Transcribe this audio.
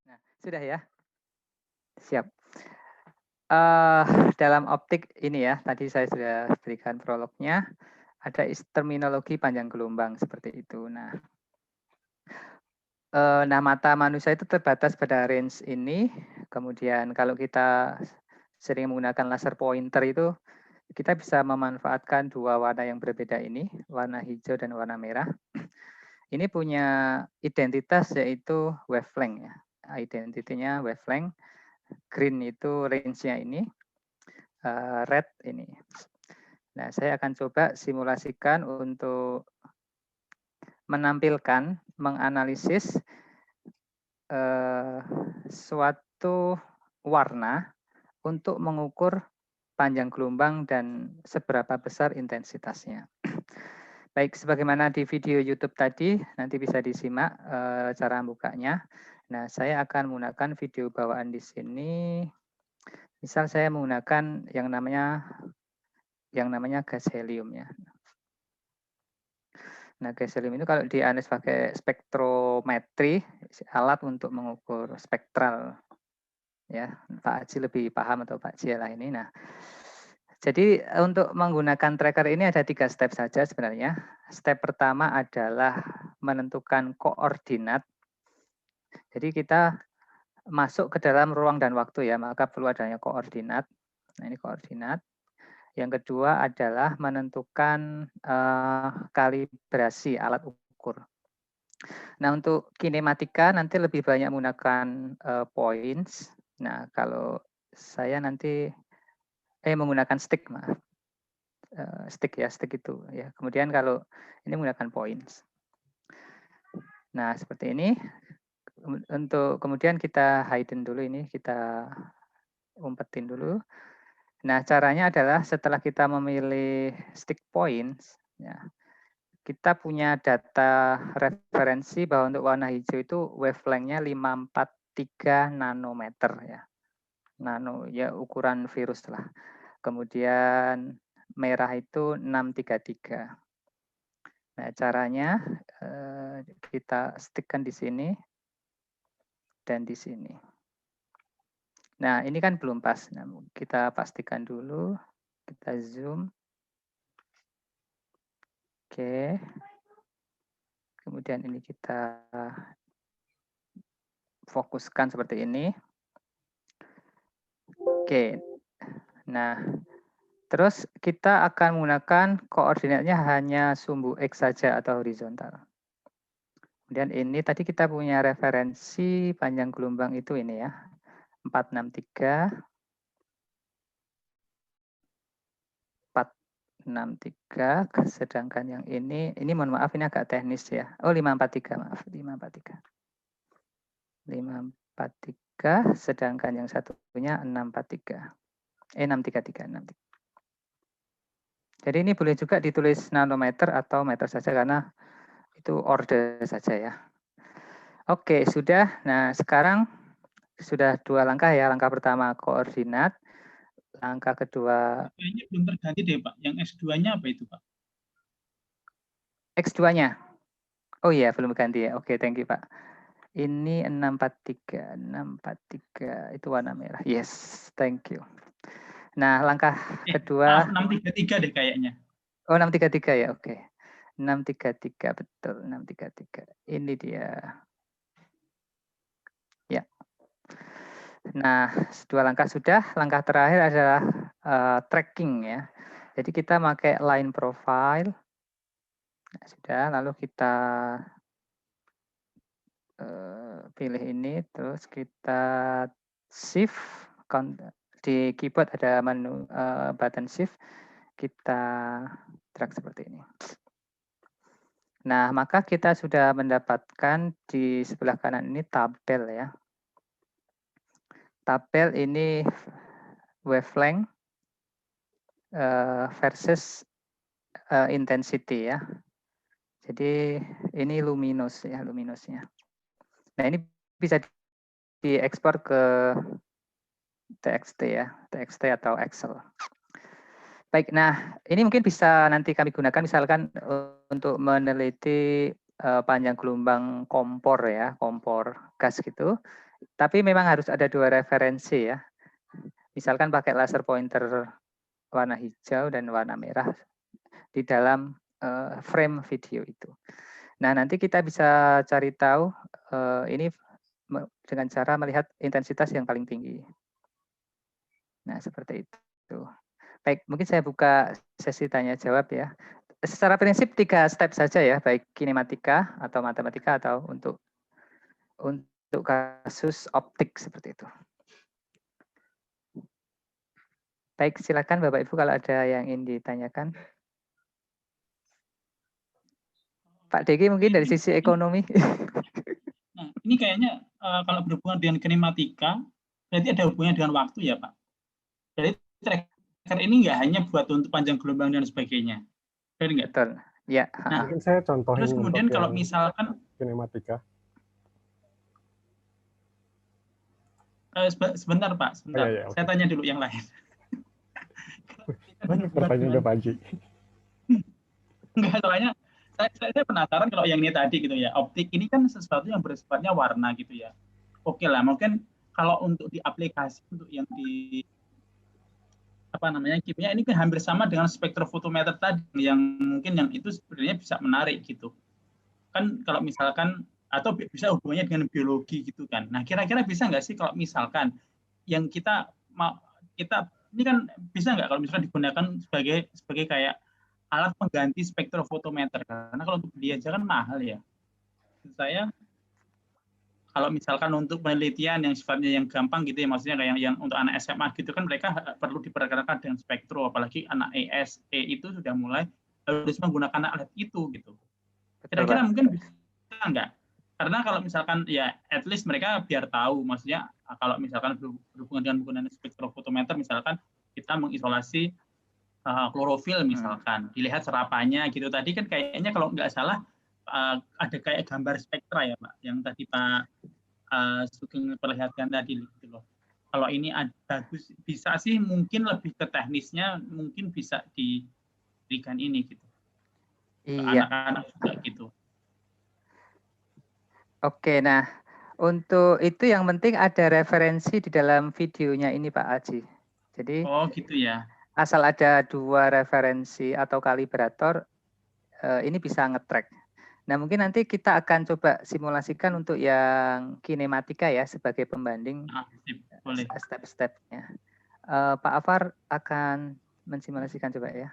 Nah, sudah ya? Siap. Dalam optik ini ya, tadi saya sudah berikan prolognya, ada terminologi panjang gelombang seperti itu. Nah, mata manusia itu terbatas pada range ini. Kemudian kalau kita sering menggunakan laser pointer itu, kita bisa memanfaatkan dua warna yang berbeda ini, warna hijau dan warna merah. Ini punya identitas yaitu wavelength ya. Identitinya wavelength. Green itu range-nya ini, red ini. Nah, saya akan coba simulasikan untuk menampilkan, menganalisis suatu warna untuk mengukur panjang gelombang dan seberapa besar intensitasnya. Baik, sebagaimana di video YouTube tadi, nanti bisa disimak cara bukanya. Nah, saya akan menggunakan video bawaan di sini. Misal saya menggunakan yang namanya gas helium ya. Nah, gas helium itu kalau dianalisis pakai spektrometri, alat untuk mengukur spektral. Ya, Pak Haji lebih paham atau Pak Jia lah ini. Nah, jadi untuk menggunakan tracker ini ada 3 step saja sebenarnya. Step pertama adalah menentukan koordinat. Jadi kita masuk ke dalam ruang dan waktu ya, maka perlu adanya koordinat. Nah, ini koordinat. Yang kedua adalah menentukan kalibrasi alat ukur. Nah, untuk kinematika nanti lebih banyak menggunakan points. Nah, kalau saya nanti menggunakan stick, maaf. Stick ya, stick itu ya. Kemudian kalau ini menggunakan points. Nah, seperti ini. Untuk kemudian kita hidden dulu ini, kita umpetin dulu. Nah, caranya adalah setelah kita memilih stick points, ya, kita punya data referensi bahwa untuk warna hijau itu wavelength-nya 543 nanometer ya. Nano ya ukuran virus lah. Kemudian merah itu 633. Nah, caranya kita stickkan di sini dan di sini. Nah, ini kan belum pas. Nah, kita pastikan dulu. Kita zoom. Oke. Kemudian ini kita fokuskan seperti ini. Oke. Nah, terus kita akan menggunakan koordinatnya hanya sumbu X saja atau horizontal. Kemudian ini tadi kita punya referensi panjang gelombang itu ini ya. 463. 463, sedangkan yang ini mohon maaf ini agak teknis ya. Oh 543, maaf 543. 543, sedangkan yang satunya 643. 633, 633. Jadi ini boleh juga ditulis nanometer atau meter saja karena itu order saja ya. Oke, sudah. Nah, sekarang sudah 2 langkah ya. Langkah pertama koordinat, langkah kedua kayaknya belum terganti deh Pak. Yang S2-nya apa itu Pak? X2-nya. Oh iya, belum ganti ya. Oke, thank you Pak. Ini 643, 643 itu warna merah. Yes, thank you. Nah, langkah kedua. 633 deh kayaknya. Oh, 633 ya, oke. 633, betul, 633. Ini dia. Ya. Nah, 2 langkah sudah. Langkah terakhir adalah tracking ya. Jadi kita pakai line profile. Nah, sudah, lalu kita pilih ini, terus kita shift, di keyboard ada menu button shift, kita drag seperti ini. Nah, maka kita sudah mendapatkan di sebelah kanan ini tabel ya. Tabel ini wavelength versus intensity ya. Jadi ini luminous ya, luminusnya. Nah, ini bisa diekspor ke TXT ya, TXT atau Excel. Baik, nah ini mungkin bisa nanti kami gunakan misalkan untuk meneliti panjang gelombang kompor ya, kompor gas gitu. Tapi memang harus ada 2 referensi ya. Misalkan pakai laser pointer warna hijau dan warna merah di dalam frame video itu. Nah, nanti kita bisa cari tahu ini dengan cara melihat intensitas yang paling tinggi. Nah, seperti itu. Baik, mungkin saya buka sesi tanya jawab ya. Secara prinsip 3 step saja ya, baik kinematika atau matematika atau untuk kasus optik seperti itu. Baik, silakan Bapak Ibu kalau ada yang ingin ditanyakan. Pak Deki mungkin dari sisi ekonomi. Nah, ini kayaknya kalau berhubungan dengan kinematika, berarti ada hubungannya dengan waktu ya, Pak? Jadi tracker ini nggak hanya buat untuk panjang gelombang dan sebagainya. Benar nggak? Betul. Ya. Nah, mungkin saya contohin terus kemudian kalau misalkan kinematika. Sebentar Pak, sebentar. Oh, ya, saya tanya dulu yang lain. Banyak pertanyaan udah Panji. Enggak, soalnya saya penasaran kalau yang ini tadi gitu ya. Optik ini kan sesuatu yang bersifatnya warna gitu ya. Oke lah, mungkin kalau untuk diaplikasi untuk yang di kimia ini kan hampir sama dengan spektrofotometer tadi yang mungkin yang itu sebenarnya bisa menarik gitu. Kan kalau misalkan atau bisa hubungannya dengan biologi gitu kan. Nah, kira-kira bisa nggak sih kalau misalkan yang kita ini kan bisa nggak kalau misalkan digunakan sebagai kayak alat pengganti spektrofotometer, karena kalau untuk beli aja kan mahal ya. Saya kalau misalkan untuk penelitian yang sifatnya yang gampang gitu ya, maksudnya kayak yang untuk anak SMA gitu kan mereka perlu diperkenalkan dengan spektro, apalagi anak ESE itu sudah mulai harus menggunakan alat itu gitu. Kira-kira mungkin bisa nggak? Karena kalau misalkan ya at least mereka biar tahu, maksudnya kalau misalkan berhubungan dengan penggunaan spektrofotometer, misalkan kita mengisolasi klorofil misalkan, dilihat serapannya gitu. Tadi kan kayaknya kalau nggak salah ada kayak gambar spektra ya Pak, yang tadi Pak Sugeng perlihatkan tadi gitu loh. Kalau ini bagus, bisa sih mungkin lebih ke teknisnya, mungkin bisa diberikan ini gitu. Iya. Anak-anak juga gitu. Oke, nah untuk itu yang penting ada referensi di dalam videonya ini Pak Aji. Jadi gitu ya. Asal ada 2 referensi atau kalibrator, ini bisa nge-track. Nah, mungkin nanti kita akan coba simulasikan untuk yang kinematika ya sebagai pembanding step-stepnya. Pak Afar akan mensimulasikan coba ya.